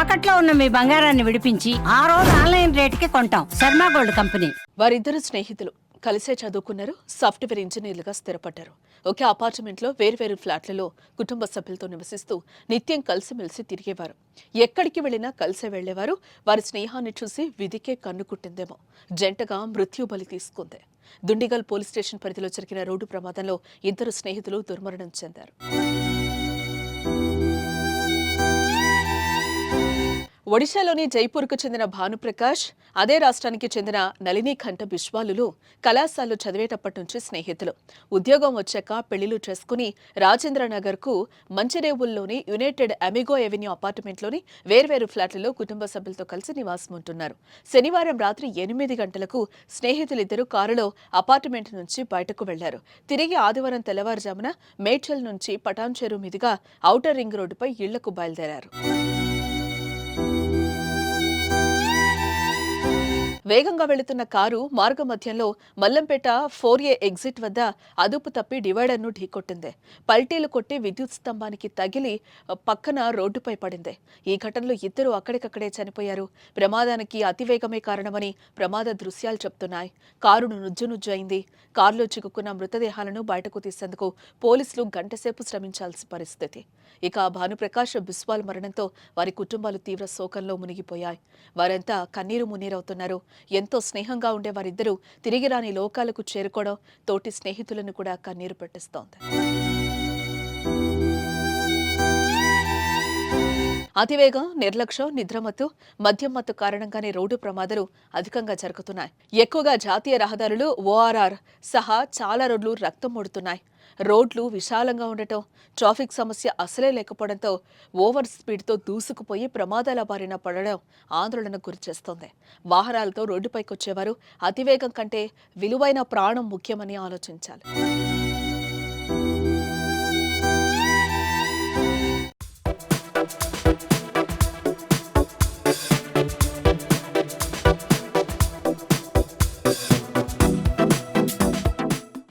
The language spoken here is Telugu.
తాకట్లో ఉన్న మీ బంగారాన్ని విడిపించి ఆ రోజు ఆన్లైన్ రేటుకి కొంటాం. Sharma gold company. వారిద్దరు స్నేహితులు కలిసే చదువుకున్నారు, సాఫ్ట్వేర్ ఇంజనీర్లుగా స్థిరపడ్డారు. ఒకే అపార్ట్మెంట్లో వేర్వేరు ఫ్లాట్లలో కుటుంబ సభ్యులతో నివసిస్తూ నిత్యం కలిసిమెలిసి తిరిగేవారు. ఎక్కడికి వెళ్లినా కలిసే వెళ్లేవారు. వారి స్నేహాన్ని చూసి విధికే కన్ను కుట్టిందేమో జంటగా మృత్యు బలి తీసుకుంది. దుండిగల్ పోలీస్ స్టేషన్ పరిధిలో జరిగిన రోడ్డు ప్రమాదంలో ఇద్దరు స్నేహితులు దుర్మరణం చెందారు. ఒడిశాలోని జైపూర్కు చెందిన భానుప్రకాష్, అదే రాష్ట్రానికి చెందిన నళినీకంఠ బిశ్వాలులు కళాశాలలో చదివేటప్పటి నుంచి స్నేహితులు. ఉద్యోగం వచ్చాక పెళ్లిళ్లు చేసుకుని రాజేంద్రనగర్కు మంచిరేవుల్లోని యునైటెడ్ అమిగో ఎవెన్యూ అపార్ట్మెంట్లోని వేర్వేరు ఫ్లాట్లలో కుటుంబ సభ్యులతో కలిసి నివాసం ఉంటున్నారు. శనివారం రాత్రి 8 గంటలకు స్నేహితులిద్దరూ కారులో అపార్ట్మెంట్ నుంచి బయటకు వెళ్లారు. తిరిగి ఆదివారం తెల్లవారుజామున మేడ్చల్ నుంచి పటాన్చెరు మీదుగా ఔటర్ రింగ్ రోడ్డుపై ఇళ్లకు బయలుదేరారు. వేగంగా వెళుతున్న కారు మార్గమధ్యంలో మల్లంపేట 4A ఎగ్జిట్ వద్ద అదుపు తప్పి డివైడర్ను ఢీకొట్టింది. పల్టీలు కొట్టి విద్యుత్ స్తంభానికి తగిలి పక్కన రోడ్డుపై పడింది. ఈ ఘటనలో ఇద్దరు అక్కడికక్కడే చనిపోయారు. ప్రమాదానికి అతివేగమే కారణమని ప్రమాద దృశ్యాలు చెప్తున్నాయి. కారును నుజ్జునుజ్జు అయింది. కారులో చిక్కుకున్న మృతదేహాలను బయటకు తీసేందుకు పోలీసులు గంటసేపు శ్రమించాల్సిన పరిస్థితి. ఇక భానుప్రకాష్ బిస్వాల్ మరణంతో వారి కుటుంబాలు తీవ్ర శోకంలో మునిగిపోయాయి. వారంతా కన్నీరు మున్నీరవుతున్నారు. ఎంతో స్నేహంగా ఉండే వారిద్దరూ తిరిగి రాని లోకాలకు చేరుకోవడం తోటి స్నేహితులను కూడా కన్నీరు పెట్టిస్తోంది. అతివేగం, నిర్లక్ష్యం, నిద్రమత్తు, మద్యం మత్తు కారణంగానే రోడ్డు ప్రమాదాలు అధికంగా జరుగుతున్నాయి. ఎక్కువగా జాతీయ రహదారులు, ఓఆర్ఆర్ సహా చాలా రోడ్లు రక్తం మూడుతున్నాయి. రోడ్లు విశాలంగా ఉండటం, ట్రాఫిక్ సమస్య అసలే లేకపోవడంతో ఓవర్ స్పీడ్తో దూసుకుపోయి ప్రమాదాల బారిన పడడం ఆందోళనకు గురిచేస్తోంది. వాహనాలతో రోడ్డుపైకి వచ్చేవారు అతివేగం కంటే విలువైన ప్రాణం ముఖ్యమని ఆలోచించాలి.